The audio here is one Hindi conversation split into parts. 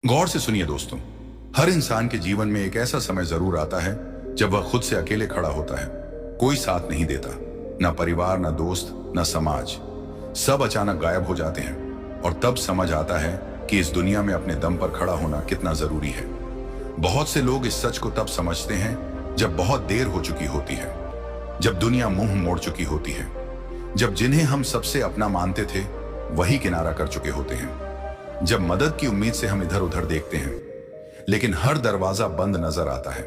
गौर से सुनिए दोस्तों, हर इंसान के जीवन में एक ऐसा समय जरूर आता है जब वह खुद से अकेले खड़ा होता है। कोई साथ नहीं देता, ना परिवार, ना दोस्त, ना समाज। सब अचानक गायब हो जाते हैं और तब समझ आता है कि इस दुनिया में अपने दम पर खड़ा होना कितना जरूरी है। बहुत से लोग इस सच को तब समझते हैं जब बहुत देर हो चुकी होती है, जब दुनिया मुंह मोड़ चुकी होती है, जब जिन्हें हम सबसे अपना मानते थे वही किनारा कर चुके होते हैं, जब मदद की उम्मीद से हम इधर उधर देखते हैं लेकिन हर दरवाजा बंद नजर आता है।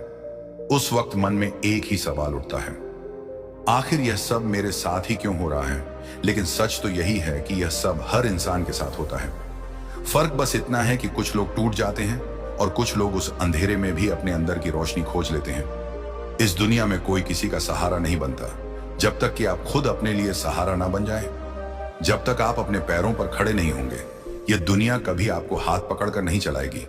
उस वक्त मन में एक ही सवाल उठता है, आखिर यह सब मेरे साथ ही क्यों हो रहा है? लेकिन सच तो यही है कि यह सब हर इंसान के साथ होता है। फर्क बस इतना है कि कुछ लोग टूट जाते हैं और कुछ लोग उस अंधेरे में भी अपने अंदर की रोशनी खोज लेते हैं। इस दुनिया में कोई किसी का सहारा नहीं बनता जब तक कि आप खुद अपने लिए सहारा ना बन जाए। जब तक आप अपने पैरों पर खड़े नहीं होंगे, यह दुनिया कभी आपको हाथ पकड़कर नहीं चलाएगी।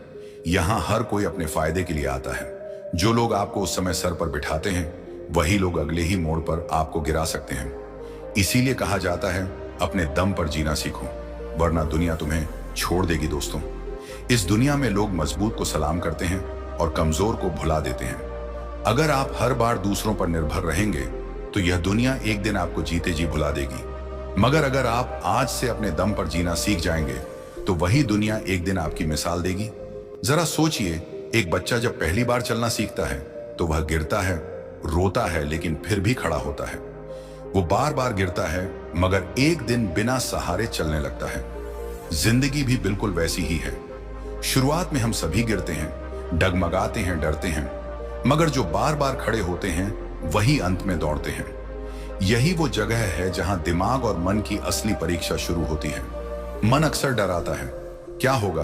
यहां हर कोई अपने फायदे के लिए आता है। जो लोग आपको उस समय सर पर बिठाते हैं वही लोग अगले ही मोड़ पर आपको गिरा सकते हैं। इसीलिए कहा जाता है, अपने दम पर जीना सीखो वरना दुनिया तुम्हें छोड़ देगी। दोस्तों, इस दुनिया में लोग मजबूत को सलाम करते हैं और कमजोर को भुला देते हैं। अगर आप हर बार दूसरों पर निर्भर रहेंगे तो यह दुनिया एक दिन आपको जीते जी भुला देगी। मगर अगर आप आज से अपने दम पर जीना सीख जाएंगे तो वही दुनिया एक दिन आपकी मिसाल देगी। जरा सोचिए, एक बच्चा जब पहली बार चलना सीखता है तो वह गिरता है, रोता है, लेकिन फिर भी खड़ा होता है। वो बार बार गिरता है मगर एक दिन बिना सहारे चलने लगता है। जिंदगी भी बिल्कुल वैसी ही है। शुरुआत में हम सभी गिरते हैं, डगमगाते हैं, डरते हैं, मगर जो बार बार खड़े होते हैं वही अंत में दौड़ते हैं। यही वो जगह है जहां दिमाग और मन की असली परीक्षा शुरू होती है। मन अक्सर डराता है, क्या होगा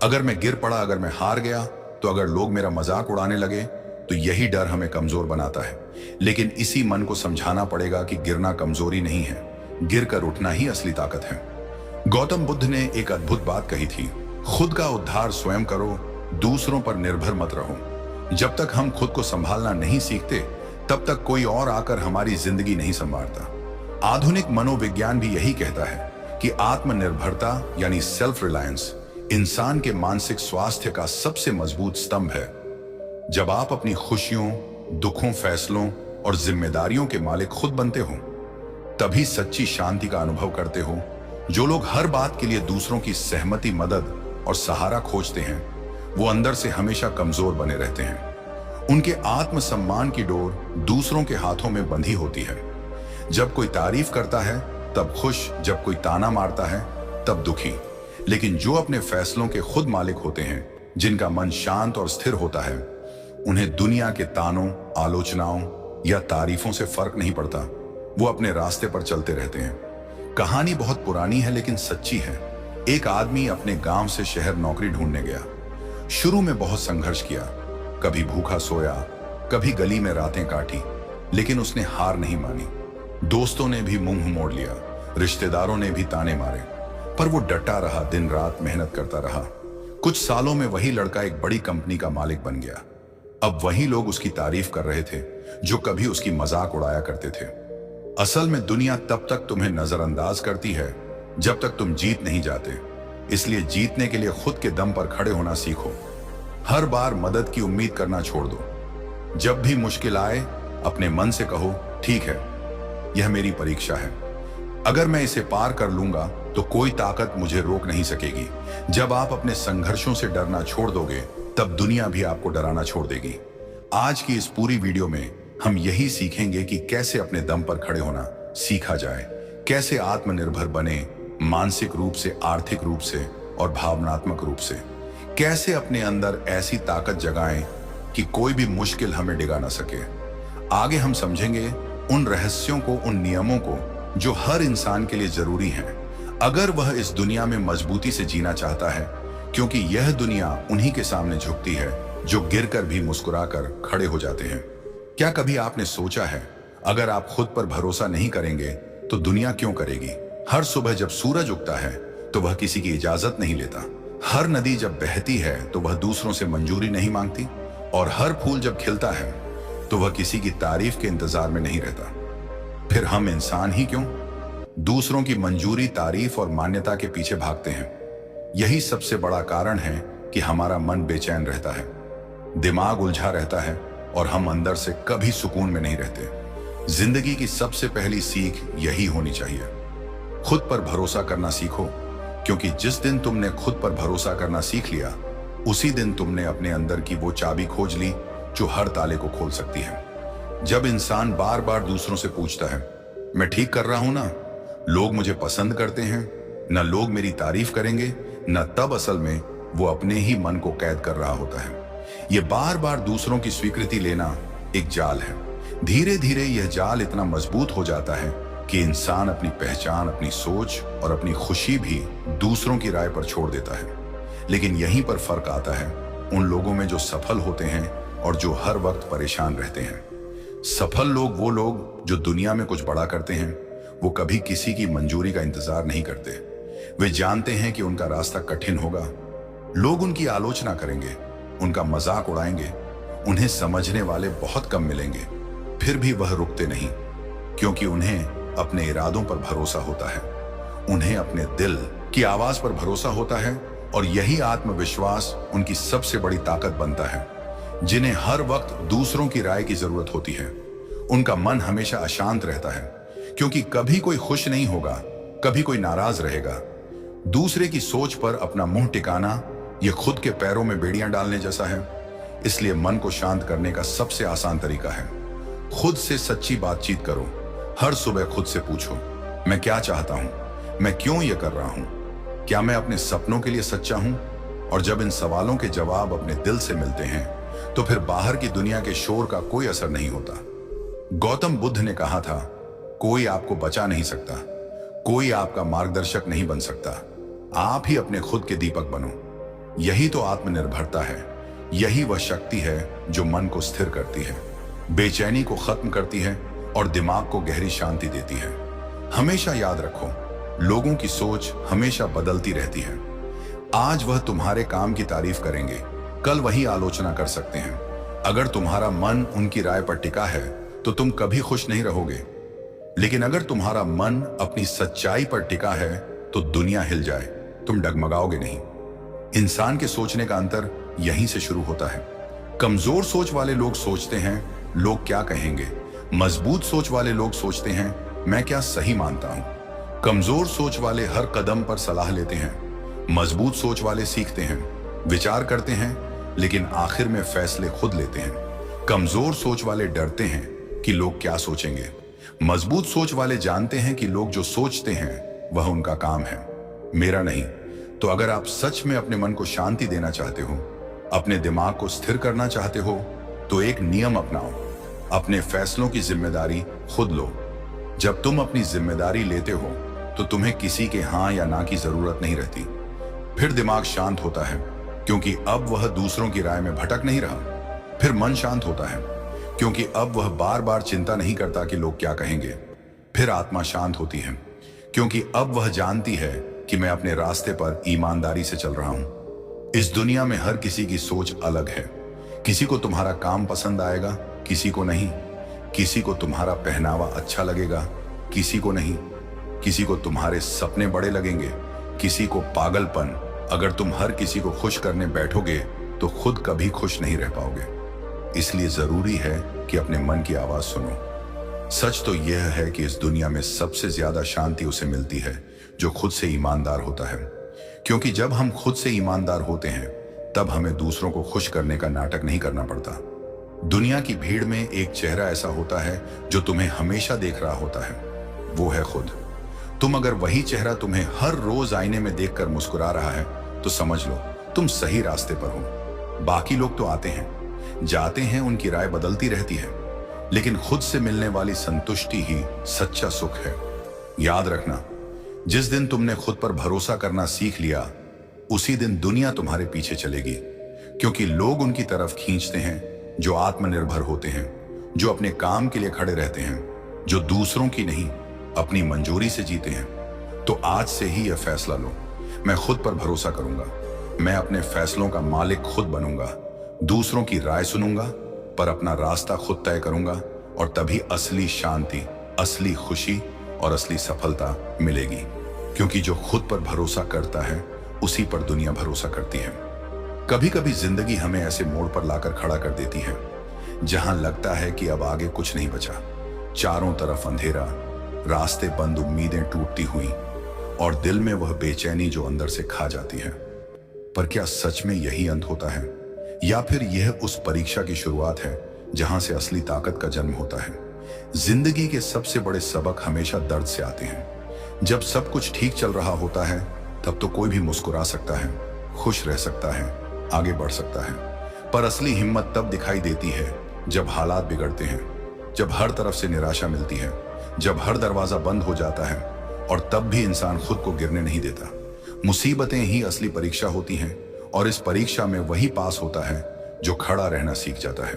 अगर मैं गिर पड़ा, अगर मैं हार गया तो, अगर लोग मेरा मजाक उड़ाने लगे तो। यही डर हमें कमजोर बनाता है। लेकिन इसी मन को समझाना पड़ेगा कि गिरना कमजोरी नहीं है, गिरकर उठना ही असली ताकत है। गौतम बुद्ध ने एक अद्भुत बात कही थी, खुद का उद्धार स्वयं करो, दूसरों पर निर्भर मत रहो। जब तक हम खुद को संभालना नहीं सीखते तब तक कोई और आकर हमारी जिंदगी नहीं संभालता। आधुनिक मनोविज्ञान भी यही कहता है कि आत्मनिर्भरता यानी सेल्फ रिलायंस इंसान के मानसिक स्वास्थ्य का सबसे मजबूत स्तंभ है। जब आप अपनी खुशियों, दुखों, फैसलों और जिम्मेदारियों के मालिक खुद बनते हो तभी सच्ची शांति का अनुभव करते हो। जो लोग हर बात के लिए दूसरों की सहमति, मदद और सहारा खोजते हैं वो अंदर से हमेशा कमजोर बने रहते हैं। उनके आत्मसम्मान की डोर दूसरों के हाथों में बंधी होती है। जब कोई तारीफ करता है तब खुश, जब कोई ताना मारता है तब दुखी। लेकिन जो अपने फैसलों के खुद मालिक होते हैं, जिनका मन शांत और स्थिर होता है, उन्हें दुनिया के तानों, आलोचनाओं या तारीफों से फर्क नहीं पड़ता। वो अपने रास्ते पर चलते रहते हैं। कहानी बहुत पुरानी है लेकिन सच्ची है। एक आदमी अपने गांव से शहर नौकरी ढूंढने गया। शुरू में बहुत संघर्ष किया, कभी भूखा सोया, कभी गली में रातें काटी, लेकिन उसने हार नहीं मानी। दोस्तों ने भी मुंह मोड़ लिया, रिश्तेदारों ने भी ताने मारे, पर वो डटा रहा, दिन रात मेहनत करता रहा। कुछ सालों में वही लड़का एक बड़ी कंपनी का मालिक बन गया। अब वही लोग उसकी तारीफ कर रहे थे जो कभी उसकी मजाक उड़ाया करते थे। असल में दुनिया तब तक तुम्हें नजरअंदाज करती है जब तक तुम जीत नहीं जाते। इसलिए जीतने के लिए खुद के दम पर खड़े होना सीखो। हर बार मदद की उम्मीद करना छोड़ दो। जब भी मुश्किल आए अपने मन से कहो, ठीक है, यह मेरी परीक्षा है। अगर मैं इसे पार कर लूंगा तो कोई ताकत मुझे रोक नहीं सकेगी। जब आप अपने संघर्षों से डरना छोड़ दोगे तब दुनिया भी आपको डराना छोड़ देगी। आज की इस पूरी वीडियो में हम यही सीखेंगे कि कैसे अपने दम पर खड़े होना सीखा जाए, कैसे आत्मनिर्भर बने, मानसिक रूप से, आर्थिक रूप से और भावनात्मक रूप से। कैसे अपने अंदर ऐसी ताकत जगाएं कि कोई भी मुश्किल हमें डिगा ना सके। आगे हम समझेंगे उन रहस्यों को, उन नियमों को जो हर इंसान के लिए जरूरी हैं अगर वह इस दुनिया में मजबूती से जीना चाहता है, क्योंकि यह दुनिया उन्हीं के सामने झुकती है जो गिरकर भी मुस्कुराकर खड़े हो जाते हैं। क्या कभी आपने सोचा है, अगर आप खुद पर भरोसा नहीं करेंगे तो दुनिया क्यों करेगी? हर सुबह जब सूरज उगता है तो वह किसी की इजाजत नहीं लेता। हर नदी जब बहती है तो वह दूसरों से मंजूरी नहीं मांगती। और हर फूल जब खिलता है तो वह किसी की तारीफ के इंतजार में नहीं रहता। फिर हम इंसान ही क्यों दूसरों की मंजूरी, तारीफ और मान्यता के पीछे भागते हैं? यही सबसे बड़ा कारण है कि हमारा मन बेचैन रहता है, दिमाग उलझा रहता है और हम अंदर से कभी सुकून में नहीं रहते। जिंदगी की सबसे पहली सीख यही होनी चाहिए, खुद पर भरोसा करना सीखो, क्योंकि जिस दिन तुमने खुद पर भरोसा करना सीख लिया, उसी दिन तुमने अपने अंदर की वो चाबी खोज ली जो हर ताले को खोल सकती है। जब इंसान बार बार दूसरों से पूछता है, मैं ठीक कर रहा हूं ना, लोग मुझे पसंद करते हैं ना, लोग मेरी तारीफ करेंगे ना, तब असल में वो अपने ही मन को कैद कर रहा होता है। ये बार बार दूसरों की स्वीकृति लेना एक जाल है। धीरे धीरे यह जाल इतना मजबूत हो जाता है कि इंसान अपनी पहचान, अपनी सोच और अपनी खुशी भी दूसरों की राय पर छोड़ देता है। लेकिन यहीं पर फर्क आता है उन लोगों में जो सफल होते हैं और जो हर वक्त परेशान रहते हैं। सफल लोग वो लोग जो दुनिया में कुछ बड़ा करते हैं, वो कभी किसी की मंजूरी का इंतजार नहीं करते। वे जानते हैं कि उनका रास्ता कठिन होगा, लोग उनकी आलोचना करेंगे, उनका मजाक उड़ाएंगे, उन्हें समझने वाले बहुत कम मिलेंगे। फिर भी वह रुकते नहीं, क्योंकि उन्हें अपने इरादों पर भरोसा होता है, उन्हें अपने दिल की आवाज पर भरोसा होता है, और यही आत्मविश्वास उनकी सबसे बड़ी ताकत बनता है। जिन्हें हर वक्त दूसरों की राय की जरूरत होती है, उनका मन हमेशा अशांत रहता है, क्योंकि कभी कोई खुश नहीं होगा, कभी कोई नाराज रहेगा। दूसरे की सोच पर अपना मुंह टिकाना यह खुद के पैरों में बेड़ियां डालने जैसा है। इसलिए मन को शांत करने का सबसे आसान तरीका है, खुद से सच्ची बातचीत करो। हर सुबह खुद से पूछो, मैं क्या चाहता हूं, मैं क्यों ये कर रहा हूं, क्या मैं अपने सपनों के लिए सच्चा हूं? और जब इन सवालों के जवाब अपने दिल से मिलते हैं, तो फिर बाहर की दुनिया के शोर का कोई असर नहीं होता। गौतम बुद्ध ने कहा था, कोई आपको बचा नहीं सकता, कोई आपका मार्गदर्शक नहीं बन सकता, आप ही अपने खुद के दीपक बनो। यही तो आत्मनिर्भरता है, यही वह शक्ति है जो मन को स्थिर करती है, बेचैनी को खत्म करती है और दिमाग को गहरी शांति देती है। हमेशा याद रखो, लोगों की सोच हमेशा बदलती रहती है। आज वह तुम्हारे काम की तारीफ करेंगे, कल वही आलोचना कर सकते हैं। अगर तुम्हारा मन उनकी राय पर टिका है तो तुम कभी खुश नहीं रहोगे, लेकिन अगर तुम्हारा मन अपनी सच्चाई पर टिका है तो दुनिया हिल जाए, तुम डगमगाओगे नहीं। इंसान के सोचने का अंतर यहीं से शुरू होता है। कमजोर सोच वाले लोग सोचते हैं, लोग क्या कहेंगे। मजबूत सोच वाले लोग सोचते हैं, मैं क्या सही मानता हूं। कमजोर सोच वाले हर कदम पर सलाह लेते हैं, मजबूत सोच वाले सीखते हैं, विचार करते हैं, लेकिन आखिर में फैसले खुद लेते हैं। कमजोर सोच वाले डरते हैं कि लोग क्या सोचेंगे, मजबूत सोच वाले जानते हैं कि लोग जो सोचते हैं वह उनका काम है, मेरा नहीं। तो अगर आप सच में अपने मन को शांति देना चाहते हो, अपने दिमाग को स्थिर करना चाहते हो, तो एक नियम अपनाओ, अपने फैसलों की जिम्मेदारी खुद लो। जब तुम अपनी जिम्मेदारी लेते हो तो तुम्हें किसी के हाँ या ना की जरूरत नहीं रहती। फिर दिमाग शांत होता है, क्योंकि अब वह दूसरों की राय में भटक नहीं रहा। फिर मन शांत होता है, क्योंकि अब वह बार बार चिंता नहीं करता कि लोग क्या कहेंगे। फिर आत्मा शांत होती है, क्योंकि अब वह जानती है कि मैं अपने रास्ते पर ईमानदारी से चल रहा हूं। इस दुनिया में हर किसी की सोच अलग है। किसी को तुम्हारा काम पसंद आएगा, किसी को नहीं। किसी को तुम्हारा पहनावा अच्छा लगेगा, किसी को नहीं। किसी को तुम्हारे सपने बड़े लगेंगे, किसी को पागलपन। अगर तुम हर किसी को खुश करने बैठोगे तो खुद कभी खुश नहीं रह पाओगे। इसलिए जरूरी है कि अपने मन की आवाज सुनो। सच तो यह है कि इस दुनिया में सबसे ज्यादा शांति उसे मिलती है जो खुद से ईमानदार होता है, क्योंकि जब हम खुद से ईमानदार होते हैं तब हमें दूसरों को खुश करने का नाटक नहीं करना पड़ता। दुनिया की भीड़ में एक चेहरा ऐसा होता है जो तुम्हें हमेशा देख रहा होता है, वो है खुद। तुम अगर वही चेहरा तुम्हें हर रोज आईने में देखकर मुस्कुरा रहा है तो समझ लो तुम सही रास्ते पर हो। बाकी लोग तो आते हैं, जाते हैं, उनकी राय बदलती रहती है, लेकिन खुद से मिलने वाली संतुष्टि ही सच्चा सुख है। याद रखना, जिस दिन तुमने खुद पर भरोसा करना सीख लिया, उसी दिन दुनिया तुम्हारे पीछे चलेगी, क्योंकि लोग उनकी तरफ खींचते हैं जो आत्मनिर्भर होते हैं, जो अपने काम के लिए खड़े रहते हैं, जो दूसरों की नहीं अपनी मंजूरी से जीते हैं। तो आज से ही यह फैसला लो, मैं खुद पर भरोसा करूंगा, मैं अपने फैसलों का मालिक खुद बनूंगा, दूसरों की राय सुनूंगा पर अपना रास्ता खुद तय करूंगा, और तभी असली शांति, असली खुशी और असली सफलता मिलेगी। क्योंकि जो खुद पर भरोसा करता है उसी पर दुनिया भरोसा करती है। कभी कभी जिंदगी हमें ऐसे मोड़ पर लाकर खड़ा कर देती है जहां लगता है कि अब आगे कुछ नहीं बचा। चारों तरफ अंधेरा, रास्ते बंद, उम्मीदें टूटती हुई और दिल में वह बेचैनी जो अंदर से खा जाती है। पर क्या सच में यही अंत होता है, या फिर यह उस परीक्षा की शुरुआत है जहां से असली ताकत का जन्म होता है? जिंदगी के सबसे बड़े सबक हमेशा दर्द से आते हैं। जब सब कुछ ठीक चल रहा होता है तब तो कोई भी मुस्कुरा सकता है, खुश रह सकता है, आगे बढ़ सकता है। पर असली हिम्मत तब दिखाई देती है जब हालात बिगड़ते हैं, जब हर तरफ से निराशा मिलती है, जब हर दरवाजा बंद हो जाता है, और तब भी इंसान खुद को गिरने नहीं देता। मुसीबतें ही असली परीक्षा होती हैं, और इस परीक्षा में वही पास होता है जो खड़ा रहना सीख जाता है।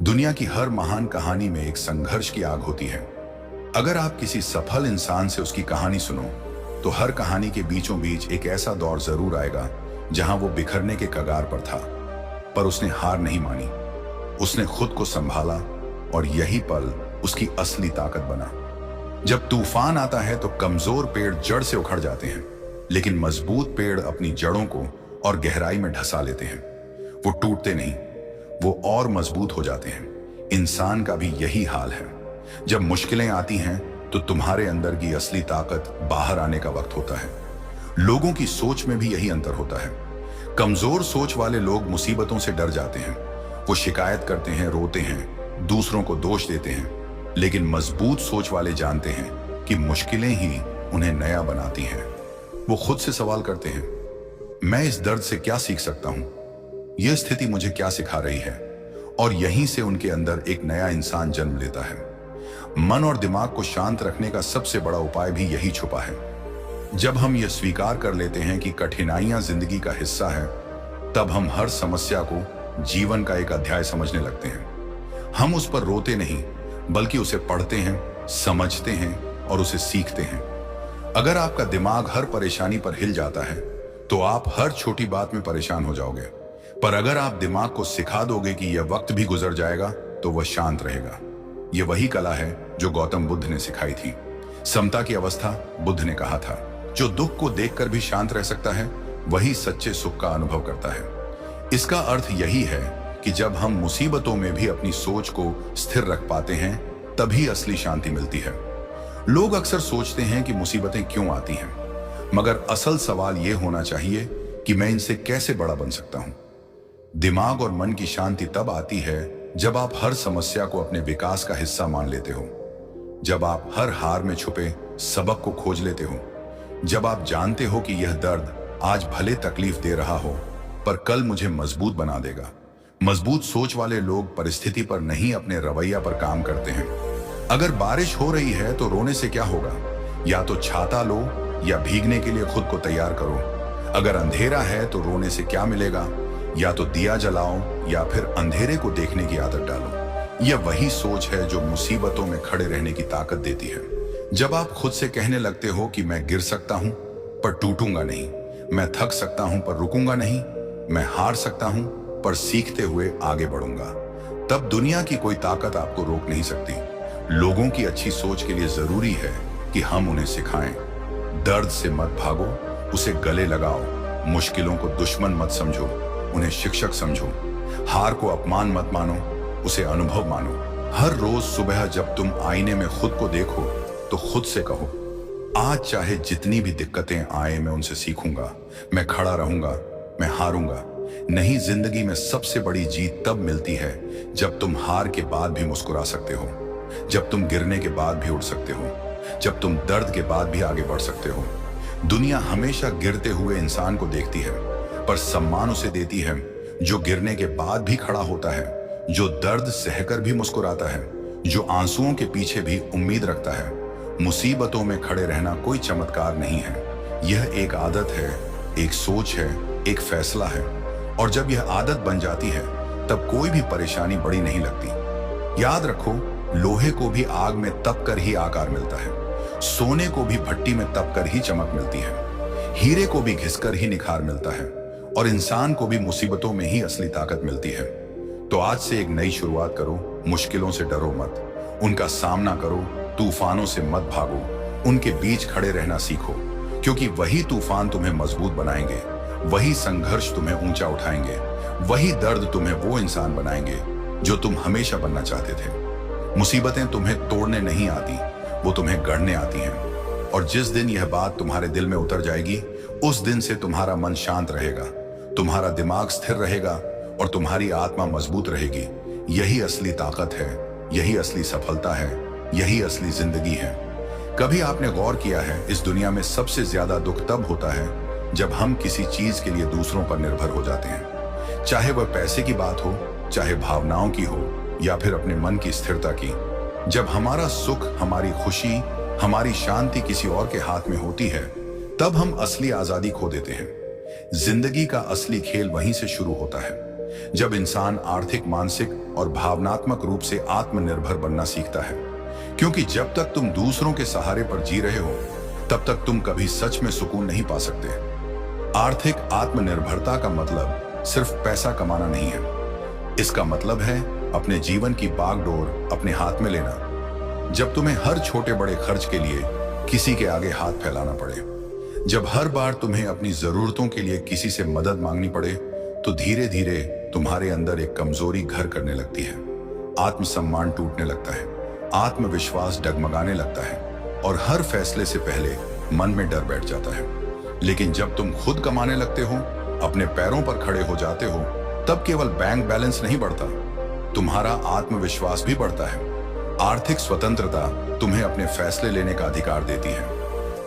दुनिया की हर महान कहानी में एक संघर्ष की आग होती है। अगर आप किसी सफल इंसान से उसकी कहानी सुनो तो हर कहानी के बीचों बीच एक ऐसा दौर जरूर आएगा जहां वो बिखरने के कगार पर था, पर उसने हार नहीं मानी, उसने खुद को संभाला, और यही पल उसकी असली ताकत बना। जब तूफान आता है तो कमजोर पेड़ जड़ से उखड़ जाते हैं, लेकिन मजबूत पेड़ अपनी जड़ों को और गहराई में ढसा लेते हैं। वो टूटते नहीं, वो और मजबूत हो जाते हैं। इंसान का भी यही हाल है। जब मुश्किलें आती हैं तो तुम्हारे अंदर की असली ताकत बाहर आने का वक्त होता है। लोगों की सोच में भी यही अंतर होता है। कमजोर सोच वाले लोग मुसीबतों से डर जाते हैं, वो शिकायत करते हैं, रोते हैं, दूसरों को दोष देते हैं। लेकिन मजबूत सोच वाले जानते हैं कि मुश्किलें ही उन्हें नया बनाती हैं। वो खुद से सवाल करते हैं, मैं इस दर्द से क्या सीख सकता हूं? यह स्थिति मुझे क्या सिखा रही है? और यहीं से उनके अंदर एक नया इंसान जन्म लेता है। मन और दिमाग को शांत रखने का सबसे बड़ा उपाय भी यही छुपा है। जब हम यह स्वीकार कर लेते हैं कि कठिनाइयां जिंदगी का हिस्सा है, तब हम हर समस्या को जीवन का एक अध्याय समझने लगते हैं। हम उस पर रोते नहीं, बल्कि उसे पढ़ते हैं, समझते हैं और उसे सीखते हैं। अगर आपका दिमाग हर परेशानी पर हिल जाता है तो आप हर छोटी बात में परेशान हो जाओगे। पर अगर आप दिमाग को सिखा दोगे कि यह वक्त भी गुजर जाएगा तो वह शांत रहेगा। यह वही कला है जो गौतम बुद्ध ने सिखाई थी। समता की अवस्था, बुद्ध ने कहा था, जो दुख को देखकर भी शांत रह सकता है वही सच्चे सुख का अनुभव करता है। इसका अर्थ यही है कि जब हम मुसीबतों में भी अपनी सोच को स्थिर रख पाते हैं तभी असली शांति मिलती है। लोग अक्सर सोचते हैं कि मुसीबतें क्यों आती हैं, मगर असल सवाल यह होना चाहिए कि मैं इनसे कैसे बड़ा बन सकता हूं। दिमाग और मन की शांति तब आती है जब आप हर समस्या को अपने विकास का हिस्सा मान लेते हो, जब आप हर हार में छुपे सबक को खोज लेते हो, जब आप जानते हो कि यह दर्द आज भले तकलीफ दे रहा हो पर कल मुझे मजबूत बना देगा। मजबूत सोच वाले लोग परिस्थिति पर नहीं, अपने रवैया पर काम करते हैं। अगर बारिश हो रही है तो रोने से क्या होगा? या तो छाता लो या भीगने के लिए खुद को तैयार करो। अगर अंधेरा है तो रोने से क्या मिलेगा? या तो दिया जलाओ या फिर अंधेरे को देखने की आदत डालो। यह वही सोच है जो मुसीबतों में खड़े रहने की ताकत देती है। जब आप खुद से कहने लगते हो कि मैं गिर सकता हूं पर टूटूंगा नहीं, मैं थक सकता हूं पर रुकूंगा नहीं, मैं हार सकता हूं पर सीखते हुए आगे बढ़ूंगा, तब दुनिया की कोई ताकत आपको रोक नहीं सकती। लोगों की अच्छी सोच के लिए जरूरी है कि हम उन्हें सिखाएं। दर्द से मत भागो, उसे गले लगाओ। मुश्किलों को दुश्मन मत समझो, उन्हें शिक्षक समझो। हार को अपमान मत मानो, उसे अनुभव मानो। हर रोज सुबह जब तुम आईने में खुद को देखो तो खुद से कहो, आज चाहे जितनी भी दिक्कतें आए मैं उनसे सीखूंगा, मैं खड़ा रहूंगा, मैं हारूंगा नहीं। जिंदगी में सबसे बड़ी जीत तब मिलती है जब तुम हार के बाद भी मुस्कुरा सकते हो, जब तुम गिरने के बाद भी उठ सकते हो, जब तुम दर्द के बाद भी आगे बढ़ सकते हो। दुनिया हमेशा गिरते हुए इंसान को देखती है, पर सम्मान उसे देती है जो गिरने के बाद भी खड़ा होता है, जो दर्द सहकर भी मुस्कुराता है, जो आंसुओं के पीछे भी उम्मीद रखता है। मुसीबतों में खड़े रहना कोई चमत्कार नहीं है, यह एक आदत है, एक सोच है, एक फैसला है। और जब यह आदत बन जाती है तब कोई भी परेशानी बड़ी नहीं लगती। याद रखो, लोहे को भी आग में तप कर ही आकार मिलता है, सोने को भी भट्टी में तप कर ही चमक मिलती है, हीरे को भी घिसकर ही निखार मिलता है, और इंसान को भी मुसीबतों में ही असली ताकत मिलती है। तो आज से एक नई शुरुआत करो। मुश्किलों से डरो मत, उनका सामना करो। तूफानों से मत भागो, उनके बीच खड़े रहना सीखो, क्योंकि वही तूफान तुम्हें मजबूत बनाएंगे, वही संघर्ष तुम्हें ऊंचा उठाएंगे, वही दर्द तुम्हें वो इंसान बनाएंगे जो तुम हमेशा बनना चाहते थे। मुसीबतें तुम्हें तोड़ने नहीं आती, वो तुम्हें गढ़ने आती हैं। और जिस दिन यह बात तुम्हारे दिल में उतर जाएगी, उस दिन से तुम्हारा मन शांत रहेगा, तुम्हारा दिमाग स्थिर रहेगा और तुम्हारी आत्मा मजबूत रहेगी। यही असली ताकत है, यही असली सफलता है, यही असली जिंदगी है। कभी आपने गौर किया है, इस दुनिया में सबसे ज्यादा दुख तब होता है जब हम किसी चीज के लिए दूसरों पर निर्भर हो जाते हैं। चाहे वह पैसे की बात हो, चाहे भावनाओं की हो, या फिर अपने मन की स्थिरता की। जब हमारा सुख, हमारी खुशी, हमारी शांति किसी और के हाथ में होती है, तब हम असली आजादी खो देते हैं। जिंदगी का असली खेल वहीं से शुरू होता है, जब इंसान आर्थिक, मानसिक और भावनात्मक रूप से आत्मनिर्भर बनना सीखता है। क्योंकि जब तक तुम दूसरों के सहारे पर जी रहे हो, तब तक तुम कभी सच में सुकून नहीं पा सकते। आर्थिक आत्मनिर्भरता का मतलब सिर्फ पैसा कमाना नहीं है। इसका मतलब है अपने जीवन की बागडोर अपने हाथ में लेना। जब तुम्हें हर छोटे बड़े खर्च के लिए किसी के आगे हाथ फैलाना पड़े, जब हर बार तुम्हें अपनी जरूरतों के लिए किसी से मदद मांगनी पड़े, तो धीरे धीरे तुम्हारे अंदर एक कमजोरी घर करने लगती है। आत्मसम्मान टूटने लगता है, आत्मविश्वास डगमगाने लगता है और हर फैसले से पहले मन में डर बैठ जाता है। लेकिन जब तुम खुद कमाने लगते हो, अपने पैरों पर खड़े हो जाते हो, तब केवल बैंक बैलेंस नहीं बढ़ता, तुम्हारा आत्मविश्वास भी बढ़ता है। आर्थिक स्वतंत्रता तुम्हें अपने फैसले लेने का अधिकार देती है।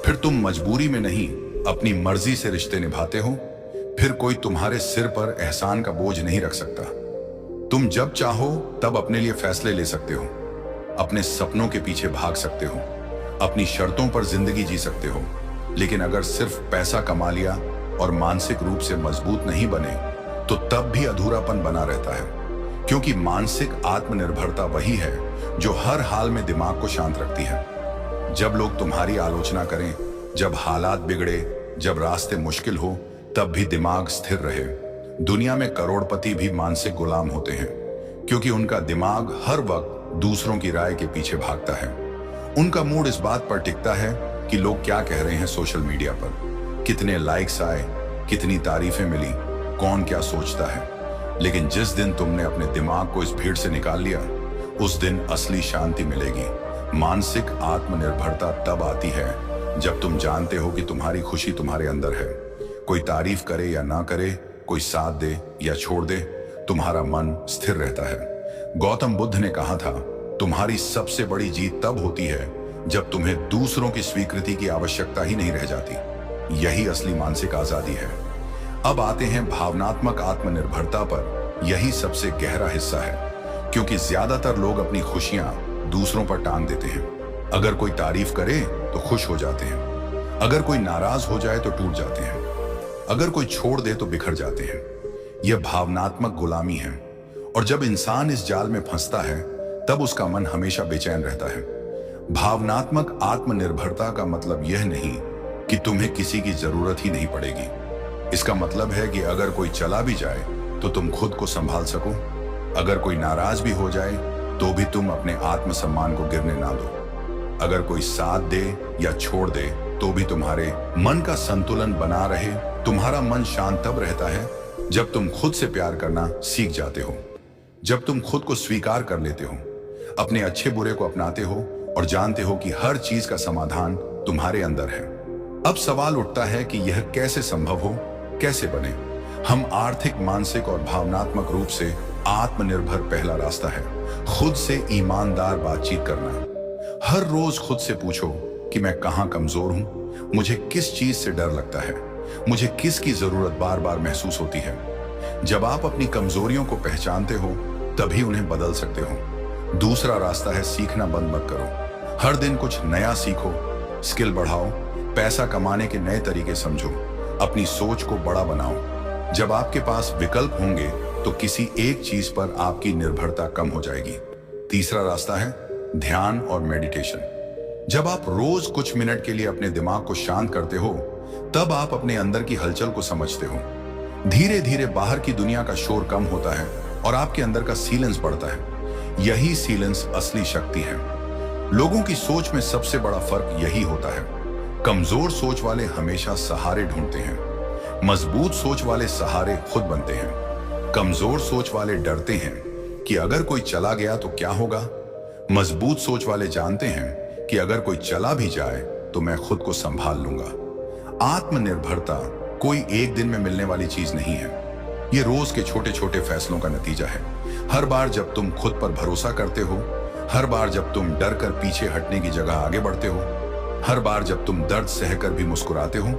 फिर तुम मजबूरी में नहीं, अपनी मर्जी से रिश्ते निभाते हो। फिर कोई तुम्हारे सिर पर एहसान का बोझ नहीं रख सकता। तुम जब चाहो तब अपने लिए फैसले ले सकते हो, अपने सपनों के पीछे भाग सकते हो, अपनी शर्तों पर जिंदगी जी सकते हो। लेकिन अगर सिर्फ पैसा कमा लिया और मानसिक रूप से मजबूत नहीं बने, तो तब भी अधूरापन बना रहता है। क्योंकि मानसिक आत्मनिर्भरता वही है जो हर हाल में दिमाग को शांत रखती है। जब लोग तुम्हारी आलोचना करें, जब हालात बिगड़े, जब रास्ते मुश्किल हो, तब भी दिमाग स्थिर रहे। दुनिया में करोड़पति भी मानसिक गुलाम होते हैं, क्योंकि उनका दिमाग हर वक्त दूसरों की राय के पीछे भागता है। उनका मूड इस बात पर टिकता है कि लोग क्या कह रहे हैं सोशल मीडिया पर, कितने लाइक्स आए, कितनी तारीफें मिली, कौन क्या सोचता है। लेकिन जिस दिन तुमने अपने दिमाग को इस भीड़ से निकाल लिया, उस दिन असली शांति मिलेगी। मानसिक आत्मनिर्भरता तब आती है जब तुम जानते हो कि तुम्हारी खुशी तुम्हारे अंदर है। कोई तारीफ करे या ना करे, कोई साथ दे या छोड़ दे, तुम्हारा मन स्थिर रहता है। गौतम बुद्ध ने कहा था, तुम्हारी सबसे बड़ी जीत तब होती है जब तुम्हें दूसरों की स्वीकृति की आवश्यकता ही नहीं रह जाती। यही असली मानसिक आजादी है। अब आते हैं भावनात्मक आत्मनिर्भरता पर। यही सबसे गहरा हिस्सा है, क्योंकि ज्यादातर लोग अपनी खुशियां दूसरों पर टांग देते हैं। अगर कोई तारीफ करे तो खुश हो जाते हैं, अगर कोई नाराज हो जाए तो टूट जाते हैं, अगर कोई छोड़ दे तो बिखर जाते हैं। यह भावनात्मक गुलामी है। और जब इंसान इस जाल में फंसता है, तब उसका मन हमेशा बेचैन रहता है। भावनात्मक आत्मनिर्भरता का मतलब यह नहीं कि तुम्हें किसी की जरूरत ही नहीं पड़ेगी। इसका मतलब है कि अगर कोई चला भी जाए तो तुम खुद को संभाल सको। अगर कोई नाराज भी हो जाए तो भी तुम अपने आत्मसम्मान को गिरने ना दो। अगर कोई साथ दे या छोड़ दे तो भी तुम्हारे मन का संतुलन बना रहे। तुम्हारा मन शांत तब रहता है जब तुम खुद से प्यार करना सीख जाते हो, जब तुम खुद को स्वीकार कर लेते हो, अपने अच्छे बुरे को अपनाते हो और जानते हो कि हर चीज का समाधान तुम्हारे अंदर है। अब सवाल उठता है कि यह कैसे संभव हो, कैसे बने। हम आर्थिक, मानसिक और भावनात्मक रूप से आत्मनिर्भर पहला रास्ता है खुद से ईमानदार बातचीत करना। हर रोज खुद से पूछो कि मैं कहाँ कमजोर हूं, मुझे किस चीज से डर लगता है, मुझे किस की जरूरत बार बार महसूस होती है। जब आप अपनी कमजोरियों को पहचानते हो, तभी उन्हें बदल सकते हो। दूसरा रास्ता है सीखना बंद मत करो। हर दिन कुछ नया सीखो, स्किल बढ़ाओ, पैसा कमाने के नए तरीके समझो, अपनी सोच को बड़ा बनाओ। जब आपके पास विकल्प होंगे तो किसी एक चीज पर आपकी निर्भरता कम हो जाएगी। तीसरा रास्ता है ध्यान और मेडिटेशन। जब आप रोज कुछ मिनट के लिए अपने दिमाग को शांत करते हो, तब आप अपने अंदर की हलचल को समझते हो। धीरे धीरे बाहर की दुनिया का शोर कम होता है और आपके अंदर का सीलेंस बढ़ता है। यही सीलेंस असली शक्ति है। लोगों की सोच में सबसे बड़ा फर्क यही होता है। कमजोर सोच वाले हमेशा सहारे ढूंढते हैं, मजबूत सोच वाले सहारे खुद बनते हैं। कमजोर सोच वाले डरते हैं कि अगर कोई चला गया तो क्या होगा। मजबूत सोच वाले जानते हैं कि अगर कोई चला भी जाए तो मैं खुद को संभाल लूंगा। आत्मनिर्भरता कोई एक दिन में मिलने वाली चीज नहीं है। ये रोज के छोटे छोटे फैसलों का नतीजा है। हर बार जब तुम खुद पर भरोसा करते हो, हर बार जब तुम डर कर पीछे हटने की जगह आगे बढ़ते हो, हर बार जब तुम दर्द सहकर भी मुस्कुराते हो,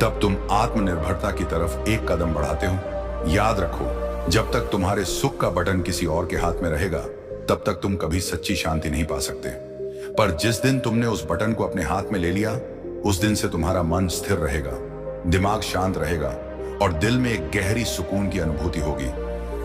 तब तुम आत्मनिर्भरता की तरफ एक कदम बढ़ाते हो। याद रखो, जब तक तुम्हारे सुख का बटन किसी और के हाथ में रहेगा, तब तक तुम कभी सच्ची शांति नहीं पा सकते। पर जिस दिन तुमने उस बटन को अपने हाथ में ले लिया, उस दिन से तुम्हारा मन स्थिर रहेगा, दिमाग शांत रहेगा और दिल में एक गहरी सुकून की अनुभूति होगी।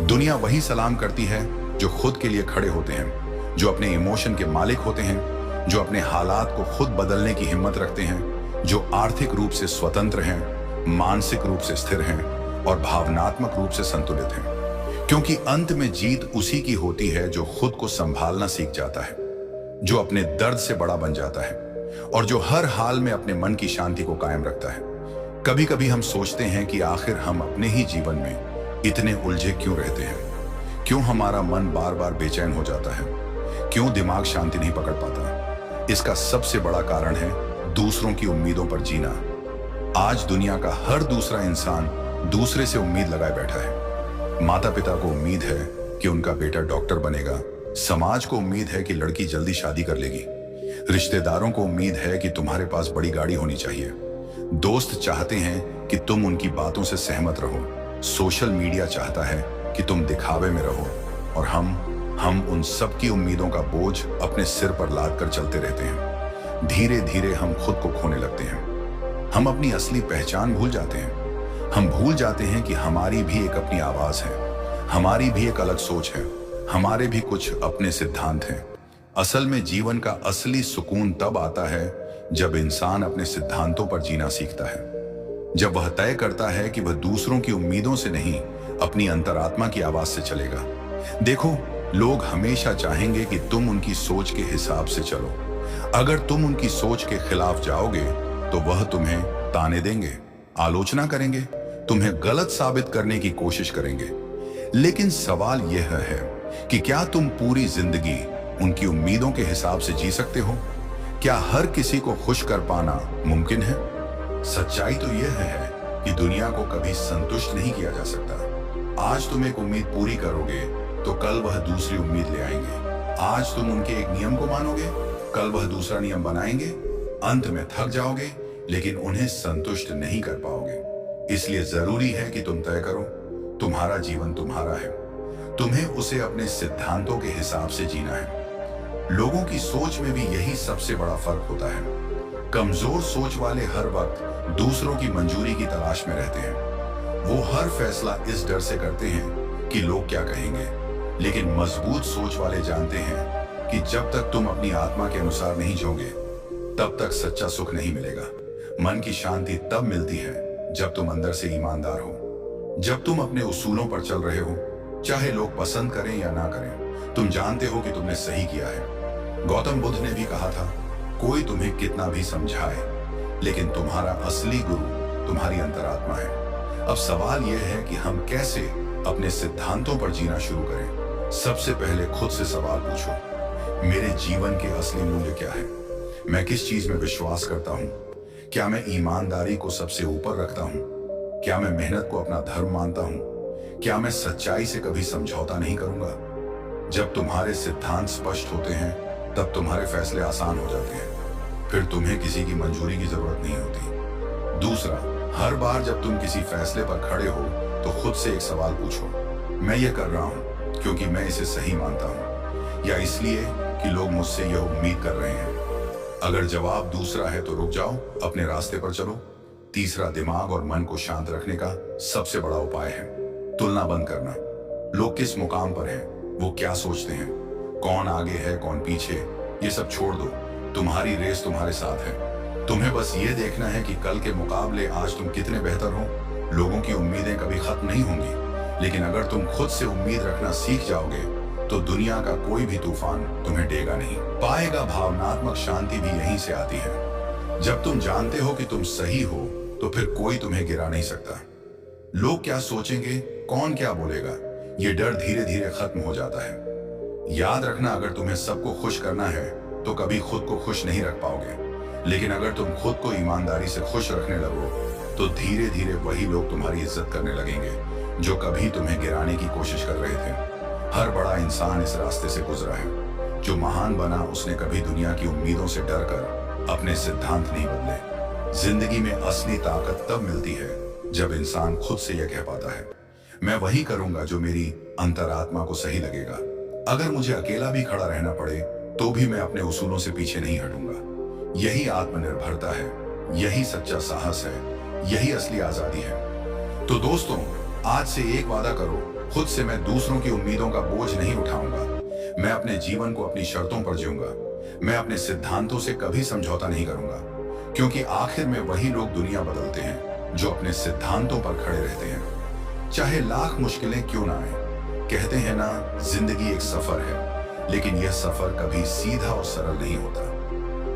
दुनिया वही सलाम करती है जो खुद के लिए खड़े होते हैं, जो अपने इमोशन के मालिक होते हैं, जो अपने हालात को खुद बदलने की हिम्मत रखते हैं, जो आर्थिक रूप से स्वतंत्र हैं, मानसिक रूप से स्थिर हैं और भावनात्मक रूप से संतुलित हैं। क्योंकि अंत में जीत उसी की होती है जो खुद को संभालना सीख जाता है, जो अपने दर्द से बड़ा बन जाता है और जो हर हाल में अपने मन की शांति को कायम रखता है। कभी कभी हम सोचते हैं कि आखिर हम अपने ही जीवन में इतने उलझे क्यों रहते हैं, क्यों हमारा मन बार बार बेचैन हो जाता है, क्यों दिमाग शांति नहीं पकड़ पाता। इसका सबसे बड़ा कारण है दूसरों की उम्मीदों पर जीना। आज दुनिया का हर दूसरा इंसान दूसरे से उम्मीद लगाए बैठा है। माता पिता को उम्मीद है कि उनका बेटा डॉक्टर बनेगा, समाज को उम्मीद है कि लड़की जल्दी शादी कर लेगी, रिश्तेदारों को उम्मीद है कि तुम्हारे पास बड़ी गाड़ी होनी चाहिए, दोस्त चाहते हैं कि तुम उनकी बातों से सहमत रहो, सोशल मीडिया चाहता है कि तुम दिखावे में रहो और हम उन सब की उम्मीदों का बोझ अपने सिर पर लाद कर चलते रहते हैं। धीरे धीरे हम खुद को खोने लगते हैं। हम अपनी असली पहचान भूल जाते हैं। हम भूल जाते हैं कि हमारी भी एक अपनी आवाज है, हमारी भी एक अलग सोच है, हमारे भी कुछ अपने सिद्धांत हैं। असल में जीवन का असली सुकून तब आता है जब इंसान अपने सिद्धांतों पर जीना सीखता है, जब वह तय करता है कि वह दूसरों की उम्मीदों से नहीं, अपनी अंतरात्मा की आवाज से चलेगा। देखो, लोग हमेशा चाहेंगे कि तुम उनकी सोच के हिसाब से चलो। अगर तुम उनकी सोच के खिलाफ जाओगे तो वह तुम्हें ताने देंगे, आलोचना करेंगे, तुम्हें गलत साबित करने की कोशिश करेंगे। लेकिन सवाल यह है कि क्या तुम पूरी जिंदगी उनकी उम्मीदों के हिसाब से जी सकते हो? क्या हर किसी को खुश कर पाना मुमकिन है? सच्चाई तो यह है कि दुनिया को कभी संतुष्ट नहीं किया जा सकता। आज तुम एक उम्मीद पूरी करोगे तो कल वह दूसरी उम्मीद ले आएंगे। आज तुम उनके एक नियम को मानोगे, कल वह दूसरा नियम बनाएंगे। अंत में थक जाओगे लेकिन उन्हें संतुष्ट नहीं कर पाओगे। इसलिए जरूरी है कि तुम तय करो, तुम्हारा जीवन तुम्हारा है, तुम्हें उसे अपने सिद्धांतों के हिसाब से जीना है। लोगों की सोच में भी यही सबसे बड़ा फर्क होता है। कमजोर सोच वाले हर वक्त दूसरों की मंजूरी की तलाश में रहते हैं। वो हर फैसला इस डर से करते हैं कि लोग क्या कहेंगे। लेकिन मजबूत सोच वाले जानते हैं कि जब तक तुम अपनी आत्मा के अनुसार नहीं जोगे, तब तक सच्चा सुख नहीं मिलेगा। मन की शांति तब मिलती है जब तुम अंदर से ईमानदार हो, जब तुम अपने उसूलों पर चल रहे हो, चाहे लोग पसंद करें या ना करें। तुम जानते हो कि तुमने सही किया है। गौतम बुद्ध ने भी कहा था, कोई तुम्हें कितना भी समझाए, लेकिन तुम्हारा असली गुरु तुम्हारी अंतरात्मा है। अब सवाल यह है कि हम कैसे अपने सिद्धांतों पर जीना शुरू करें। सबसे पहले खुद से सवाल पूछो, मेरे जीवन के असली मूल्य क्या है? मैं किस चीज में विश्वास करता हूँ? क्या मैं ईमानदारी को सबसे ऊपर रखता हूँ? क्या मैं मेहनत को अपना धर्म मानता हूँ? क्या मैं सच्चाई से कभी समझौता नहीं करूंगा? जब तुम्हारे सिद्धांत स्पष्ट होते हैं, तब तुम्हारे फैसले आसान हो जाते हैं। फिर तुम्हें किसी की मंजूरी की जरूरत नहीं होती। दूसरा, हर बार जब तुम किसी फैसले पर खड़े हो तो खुद से एक सवाल पूछो, मैं ये कर रहा हूँ क्योंकि मैं इसे सही मानता हूँ या इसलिए कि लोग मुझसे यह उम्मीद कर रहे हैं? अगर जवाब दूसरा है तो रुक जाओ, अपने रास्ते पर चलो। तीसरा, दिमाग और मन को शांत रखने का सबसे बड़ा उपाय है तुलना बंद करना। लोग किस मुकाम पर हैं, वो क्या सोचते हैं, कौन आगे है कौन पीछे, ये सब छोड़ दो। तुम्हारी रेस तुम्हारे साथ है। तुम्हें बस ये देखना है कि कल के मुकाबले आज तुम कितने बेहतर हो। लोगों की उम्मीदें कभी खत्म नहीं होंगी, लेकिन अगर तुम खुद से उम्मीद रखना सीख जाओगे तो दुनिया का कोई भी तूफान तुम्हें डेगा नहीं पाएगा। भावनात्मक शांति भी यहीं से आती है। जब तुम जानते हो कि तुम सही हो तो फिर कोई तुम्हें गिरा नहीं सकता। लोग क्या सोचेंगे, कौन क्या बोलेगा, ये डर धीरे धीरे खत्म हो जाता है। याद रखना, अगर तुम्हें सबको खुश करना है तो कभी खुद को खुश नहीं रख पाओगे, लेकिन अगर तुम खुद को ईमानदारी से खुश रखने लगो तो धीरे धीरे वही लोग तुम्हारी इज्जत करने लगेंगे जो कभी तुम्हें गिराने की कोशिश कर रहे थे। हर बड़ा इंसान इस रास्ते से गुजरा है। जो महान बना उसने कभी दुनिया की उम्मीदों से डर कर अपने सिद्धांत नहीं बदले। जिंदगी में असली ताकत तब मिलती है जब इंसान खुद से यह कह पाता है, मैं वही करूंगा जो मेरी अंतरात्मा को सही लगेगा। अगर मुझे अकेला भी खड़ा रहना पड़े तो भी मैं अपने उसूलों से पीछे नहीं हटूंगा। यही आत्मनिर्भरता है, यही सच्चा साहस है, यही असली आजादी है। तो दोस्तों, आज से एक वादा करो, खुद से मैं दूसरों की उम्मीदों का बोझ नहीं उठाऊंगा। मैं अपने जीवन को अपनी शर्तों पर जीऊंगा। मैं अपने सिद्धांतों से कभी समझौता नहीं करूंगा, क्योंकि आखिर में वही लोग दुनिया बदलते हैं जो अपने सिद्धांतों पर खड़े रहते हैं। चाहे लाख मुश्किलें क्यों ना आए। कहते हैं ना, जिंदगी एक सफर है, लेकिन यह सफर कभी सीधा और सरल नहीं होता।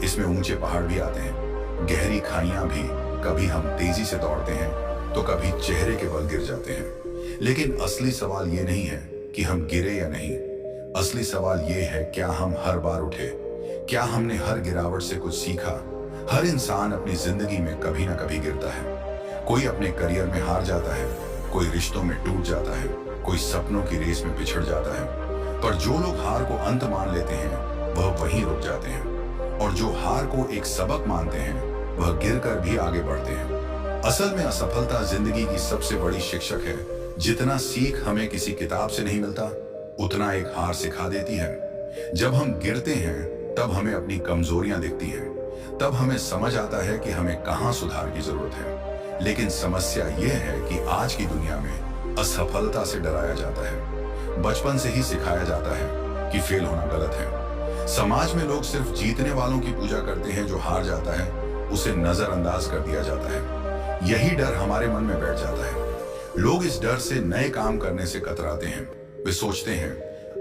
इसमें ऊंचे पहाड़ भी आते हैं, गहरी खाइयां भी। कभी हम तेजी से दौड़ते हैं तो कभी चेहरे के बल गिर जाते हैं। लेकिन असली सवाल ये नहीं है कि हम गिरे या नहीं। असली सवाल ये है, क्या हम हर बार उठे? क्या हमने हर गिरावट से कुछ सीखा? हर इंसान अपनी जिंदगी में कभी ना कभी गिरता है। कोई अपने करियर में हार जाता है, कोई रिश्तों में टूट जाता है, कोई सपनों की रेस में पिछड़ जाता है। पर जो लोग हार को अंत मान लेते हैं वह वहीं रुक जाते हैं, और जो हार को एक सबक मानते हैं वह गिरकर भी आगे बढ़ते हैं। असल में असफलता जिंदगी की सबसे बड़ी शिक्षक है। जितना सीख हमें किसी किताब से नहीं मिलता, उतना एक हार सिखा देती है। जब हम गिरते हैं तब हमें अपनी कमजोरियां दिखती हैं, तब हमें समझ आता है कि हमें कहां सुधार की जरूरत है। लेकिन समस्या यह है कि आज की दुनिया में असफलता से डराया जाता है। बचपन से ही सिखाया जाता है कि फेल होना गलत है। समाज में लोग सिर्फ जीतने वालों की पूजा करते हैं, जो हार जाता है उसे नजरअंदाज कर दिया जाता है। यही डर हमारे मन में बैठ जाता है। लोग इस डर से नए काम करने से कतराते हैं। वे सोचते हैं,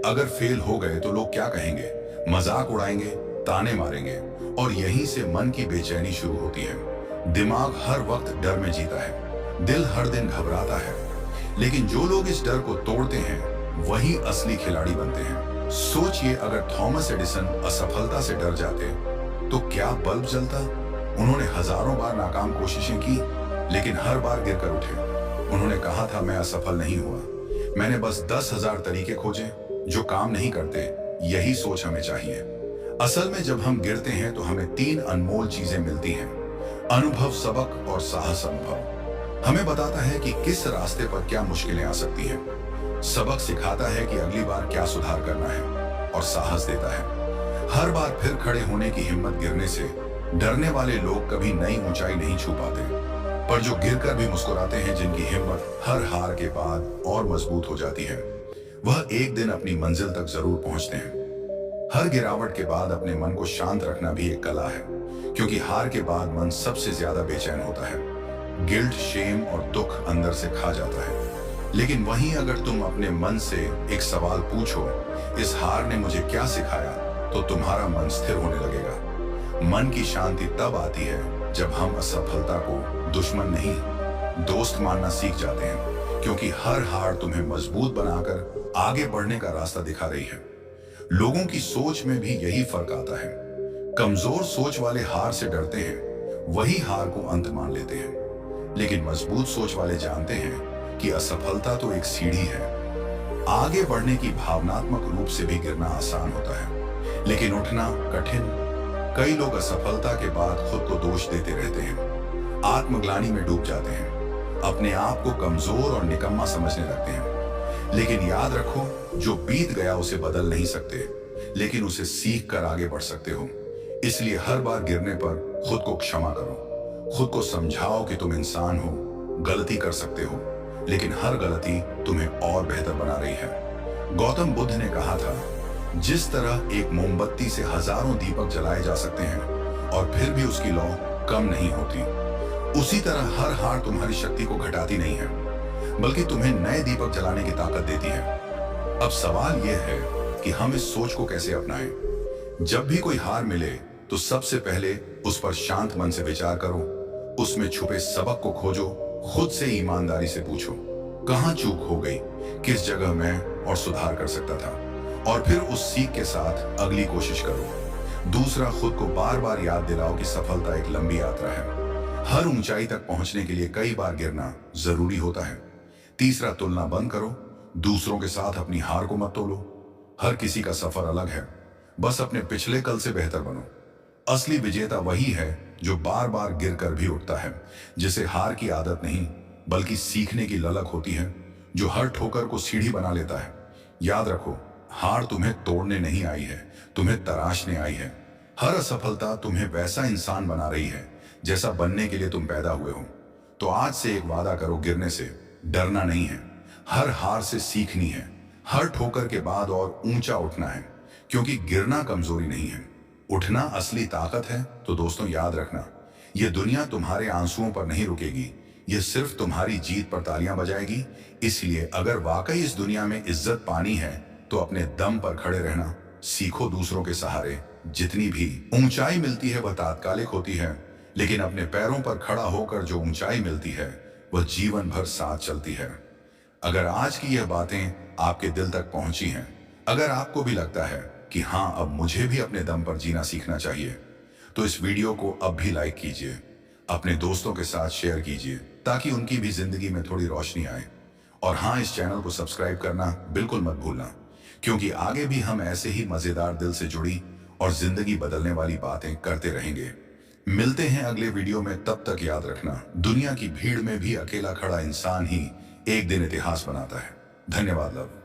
अगर फेल हो गए तो लोग क्या कहेंगे, मजाक उड़ाएंगे, ताने मारेंगे, और यहीं से मन की बेचैनी शुरू होती है। दिमाग हर वक्त डर में जीता है, दिल हर दिन घबराता है। लेकिन जो लोग इस डर को तोड़ते हैं वही असली खिलाड़ी बनते हैं। सोचिए, अगर थॉमस एडिसन असफलता से डर जाते तो क्या बल्ब जलता? उन्होंने हजारों बार नाकाम कोशिशें की, लेकिन हर बार गिरकर उठे। उन्होंने कहा था, मैं असफल नहीं हुआ, मैंने बस 10,000 तरीके खोजे जो काम नहीं करते। यही सोच हमें चाहिए। असल में जब हम गिरते हैं तो हमें 3 अनमोल चीजें मिलती हैं: अनुभव, सबक और साहस। अनुभव हमें बताता है कि किस रास्ते पर क्या मुश्किलें आ सकती हैं। सबक सिखाता है कि अगली बार क्या सुधार करना है, और साहस देता है हर बार फिर खड़े होने की हिम्मत। गिरने से डरने वाले लोग कभी नई ऊंचाई नहीं छू पाते, पर जो गिरकर भी मुस्कुराते हैं, जिनकी हिम्मत हर हार के बाद और मजबूत हो जाती है, वह एक दिन अपनी मंजिल तक जरूर पहुंचते हैं। हर गिरावट के बाद अपने मन को शांत रखना भी एक कला है, क्योंकि हार के बाद मन सबसे ज्यादा बेचैन होता है। गिल्ट, शेम और दुख अंदर से खा जाता है। लेकिन वहीं अगर तुम अपने मन से एक सवाल पूछो, इस हार ने मुझे क्या सिखाया, तो तुम्हारा मन स्थिर होने लगेगा। मन की शांति तब आती है जब हम असफलता को दुश्मन नहीं, दोस्त मानना सीख जाते हैं, क्योंकि हर हार तुम्हें मजबूत बनाकर आगे बढ़ने का रास्ता दिखा रही है। लोगों की सोच में भी यही फर्क आता है। कमजोर सोच वाले हार से डरते हैं, वही हार को अंत मान लेते हैं। लेकिन मजबूत सोच वाले जानते हैं कि असफलता तो एक सीढ़ी है। आगे बढ़ने की भावनात्मक रूप से भी गिरना आसान होता है, लेकिन उठना कठिन। कई लोग असफलता के बाद खुद को दोष देते रहते हैं, आत्मग्लानि में डूब जाते हैं, अपने आप को कमजोर और निकम्मा समझने लगते हैं। लेकिन याद रखो, जो बीत गया उसे बदल नहीं सकते, लेकिन उसे सीख कर आगे बढ़ सकते हो। इसलिए हर बार गिरने पर खुद को क्षमा करो। खुद को समझाओ कि तुम इंसान हो, गलती कर सकते हो, लेकिन हर गलती तुम्हें और बेहतर बना रही है। गौतम बुद्ध ने कहा था, जिस तरह एक मोमबत्ती से हजारों दीपक जलाए जा सकते हैं और फिर भी उसकी लौ कम नहीं होती, उसी तरह हर हार तुम्हारी शक्ति को घटाती नहीं है, बल्कि तुम्हें नए दीपक जलाने की ताकत देती है। अब सवाल यह है कि हम इस सोच को कैसे अपनाएं। जब भी कोई हार मिले तो सबसे पहले उस पर शांत मन से विचार करो, उसमें छुपे सबक को खोजो खुद से ईमानदारी से पूछो, कहां चूक हो गई, किस जगह मैं और सुधार कर सकता था, और फिर उस सीख के साथ अगली कोशिश करो। दूसरा, खुद को बार बार याद दिलाओ कि सफलता एक लंबी यात्रा है। हर ऊंचाई तक पहुंचने के लिए कई बार गिरना जरूरी होता है। तीसरा, तुलना बंद करो, दूसरों के साथ अपनी हार को मत तोलो। हर किसी का सफर अलग है, बस अपने पिछले कल से बेहतर बनो। असली विजेता वही है जो बार बार गिरकर भी उठता है, जिसे हार की आदत नहीं बल्कि सीखने की ललक होती है, जो हर ठोकर को सीढ़ी बना लेता है। याद रखो, हार तुम्हें तोड़ने नहीं आई है, तुम्हें तराशने आई है। हर असफलता तुम्हें वैसा इंसान बना रही है जैसा बनने के लिए तुम पैदा हुए हो। तो आज से एक वादा करो, गिरने से डरना नहीं है, हर हार से सीखनी है, हर ठोकर के बाद और ऊंचा उठना है, क्योंकि गिरना कमजोरी नहीं है, उठना असली ताकत है। तो दोस्तों, याद रखना, यह दुनिया तुम्हारे आंसुओं पर नहीं रुकेगी, यह सिर्फ तुम्हारी जीत पर तालियां बजाएगी। इसलिए अगर वाकई इस दुनिया में इज्जत पानी है तो अपने दम पर खड़े रहना सीखो। दूसरों के सहारे जितनी भी ऊंचाई मिलती है वह तात्कालिक होती है, लेकिन अपने पैरों पर खड़ा होकर जो ऊंचाई मिलती है वह जीवन भर साथ चलती है। अगर आज की यह बातें आपके दिल तक पहुंची हैं, अगर आपको भी लगता है कि हाँ, अब मुझे भी अपने दम पर जीना सीखना चाहिए, तो इस वीडियो को अब भी लाइक कीजिए, अपने दोस्तों के साथ शेयर कीजिए, ताकि उनकी भी जिंदगी में थोड़ी रोशनी आए। और हाँ, इस चैनल को सब्सक्राइब करना बिल्कुल मत भूलना, क्योंकि आगे भी हम ऐसे ही मजेदार, दिल से जुड़ी और जिंदगी बदलने वाली बातें करते रहेंगे। मिलते हैं अगले वीडियो में, तब तक याद रखना, दुनिया की भीड़ में भी अकेला खड़ा इंसान ही एक दिन इतिहास बनाता है। धन्यवाद लव।